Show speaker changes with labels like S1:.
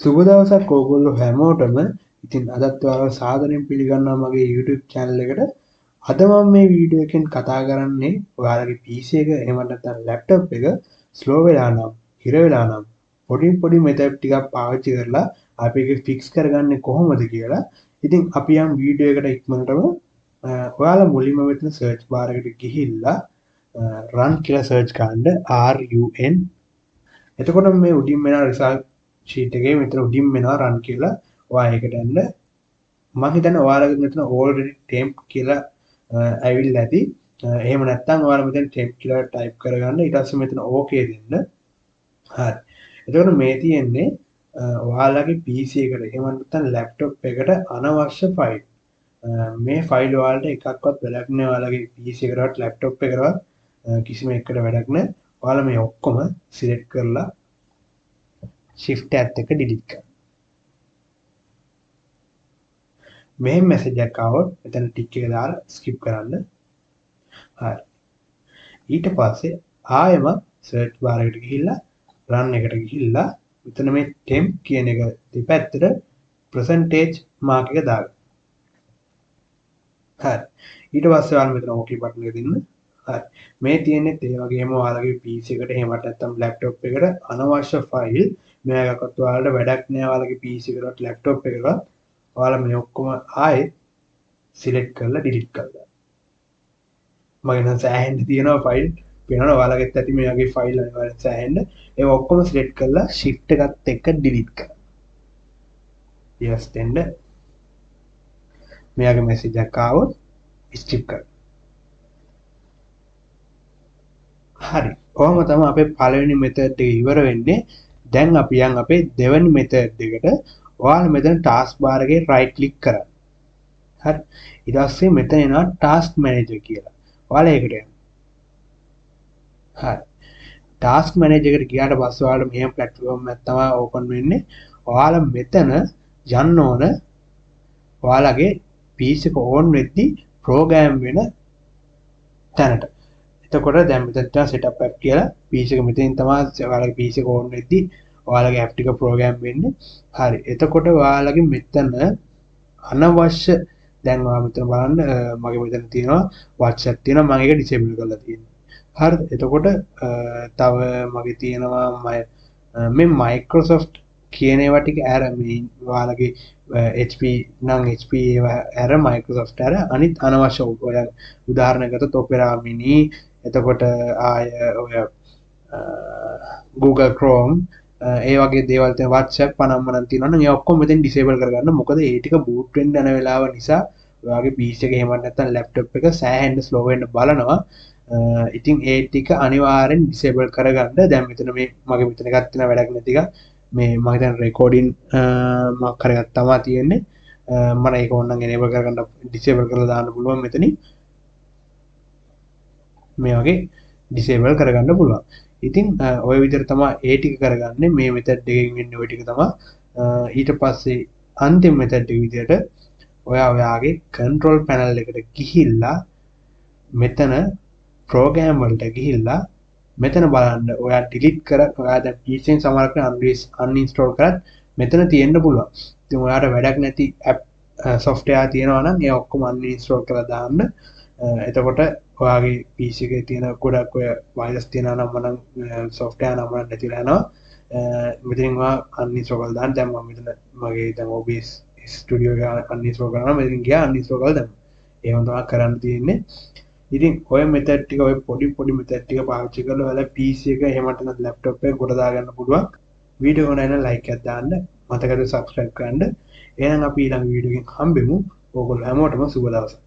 S1: සුබ දවසක් ඕගොල්ලෝ හැමෝටම. ඉතින් අදත් ඔයාලව සාදරයෙන් පිළිගන්නවා මගේ YouTube channel එකට. අද මම මේ වීඩියෝ එකෙන් කතා කරන්නේ ඔයාලගේ PC එක එහෙම නැත්නම් laptop එක slow වෙලා නම්, හිර වෙලා නම් පොඩි method ටිකක් පාවිච්චි කරලා අපි ඒක fix කරගන්නේ කොහොමද කියලා. ඉතින් අපි යම් වීඩියෝ එකට ඉක්මනටම ඔයාලා මුලින්ම මෙතන search bar එකට ගිහිල්ලා run කියලා search කරන්න RUN. එතකොට මේ උඩින් වෙන result sheet එකේ මෙතන උඩින් වෙනවා run කියලා. ඔයා ඒකට යන්න. මම හිතන්නේ ඔයාලගේ මෙතන already temp කියලා ඇවිල්ලා ඇති. එහෙම නැත්නම් ඔයාලා මෙතන temp කියලා type කරගන්න. ඊට පස්සේ මෙතන okay දෙන්න. හරි. එතකොට මේ තියෙන්නේ ඔයාලගේ PC එකට එහෙම නැත්නම් laptop එකට අනවශ්‍ය ෆයිල්. මේ ෆයිල් වලට එකක්වත් වැඩක් නෑ. ඔයාලගේ PC එකකටවත් laptop එකකටවත් කිසිම එකකට වැඩක් නෑ. ඔයාලා මේ ඔක්කොම select කරලා shift tab එක delete කරන්න. මේ message එකක් ආවොත් මෙතන tick එක දාලා skip කරන්න. හරි. ඊට පස්සේ ආයෙම search bar එකට ගිහිල්ලා run එකට ගිහිල්ලා මෙතන මේ temp කියන එක දෙපැත්තට percentage mark එක දාගන්න. හරි. ඊට පස්සේ ඔයාලා මෙතන okay button එක දෙන්න. හරි. මේ තියෙන්නේ ඒ වගේම ඔයාලගේ PC එකට එහෙම නැත්නම් laptop එකට අනවශ්‍ය ෆයිල් මේකකට ඔයාලට වැඩක් නෑ. ඔයාලගේ PC එකකට laptop එකකට ඔයාලා මේ ඔක්කොම ආයෙත් select කරලා delete කරලා. මගේ නම් සෑහෙන්න තියෙනවා ෆයිල්. පේනවනේ ඔයාලගෙත් ඇති මේ වගේ ෆයිල් අනිවාර්යෙන් සෑහෙන්න. ඒක ඔක්කොම select කරලා shift එකත් එක්ක delete කරන්න. yes දෙන්න. මෙයාගේ message එකක් ආවොත් skip කරන්න. හරි. කොහොම තමයි අපේ පළවෙනි method එක ඉවර වෙන්නේ. දැන් අපි යන් අපේ දෙවෙනි method එකට. ඔයාලා මෙතන task bar එකේ right click කරන්න. හරි. ඊට පස්සේ මෙතන එනවා task manager කියලා. ඔයාලා ඒකට යන්න. හරි. task manager එකට ගියාට පස්සේ ඔයාලා මෙහෙම platform එකක් තමයි open වෙන්නේ. ඔයාලා මෙතන යන්න ඕන ඔයාලගේ PC එක on වෙද්දි program වෙන තැනට. එතකොට දැන් මෙතන setup app කියලා PC එක මෙතනින් තමයි ඔයාලගේ PC එක on වෙද්දි ඔයාලගේ app ටික program වෙන්නේ. හරි. එතකොට ඔයාලගේ මෙතන අනවශ්‍ය දැන් ඔයා මෙතන බලන්න මගේ මෙතන තියෙනවා WhatsApp තියෙනවා මම ඒක disable කරලා තියෙනවා. හරිද? එතකොට තව මගේ තියෙනවා මේ Microsoft කියන ඒවා ටික ඇර මේ ඔයාලගේ HP නම් HP ඒවා ඇර Microsoft ඇර අනිත් අනවශ්‍ය ඔය උදාහරණයක් ගත්තොත් Opera Mini එතකොට ආය ඔය Google Chrome ඒ වගේ දේවල් තියෙන WhatsApp පනම්මනම් තියෙනවනම් ඒ ඔක්කොම මෙතෙන් disable කරගන්න. මොකද ඒ ටික boot වෙන්න යන වෙලාව නිසා ඔයාගේ PC එක එහෙම නැත්නම් laptop එක සෑහෙන්න slow වෙන්න බලනවා. ඉතින් ඒ ටික අනිවාර්යෙන් disable කරගන්න. දැන් මෙතන මේ මගේ මෙතන එකක් තියෙන වැඩක් නැති එක මේ මම හිතන recording මක් කරගත්ත තමයි තියෙන්නේ. මම ඒක ඕනනම් enable කරගන්න disable කරලා දාන්න පුළුවන් මෙතනින්. මේ වගේ disable කරගන්න පුළුවන්. ඉතින් ඔය විදිහට තමයි ඒ ටික කරගන්නේ. මේ method එකකින් වෙන්නේ ඔය ටික තමයි. ඊට පස්සේ අන්තිම method එක විදිහට ඔයාගේ control panel එකට ගිහිල්ලා මෙතන program වලට ගිහිල්ලා මෙතන බලන්න ඔයා delete කර ඔයා දැන් PC එකෙන් සමහර කෙනෙක් uninstall කරත් මෙතන තියෙන්න පුළුවන්. ඉතින් ඔයාට වැඩක් නැති app software තියෙනවා නම් ඒ ඔක්කොම uninstall කරලා දාන්න. එතකොට ඔයාගේ PC එකේ තියෙන ගොඩක් ඔය virus තියෙනවා නම් මනම් software නම් නැතිලා යනවා. මෙතනින් ඔයා uninstall කරලා දාන්න. දැන් මම මෙතන මගේ දැන් OBS studio එක uninstall කරනවා. මෙතනින් ගියා uninstall කරලා දැම්මා. එහෙම තමයි කරන්න තියෙන්නේ. ඉතින් ඔය method ටික ඔය පොඩි method ටික පාවිච්චි කරලා ඔයාලා PC එක එහෙම නැත්නම් laptop එක ගොඩ දාගන්න පුළුවන්. වීඩියෝ එක නැත්නම් like එකක් දාන්න. මතකද subscribe කරන්න. එහෙනම් අපි ඊළඟ වීඩියෝ එකකින් හම්බෙමු. ඕගොල්ලෝ හැමෝටම සුබ දවසක්.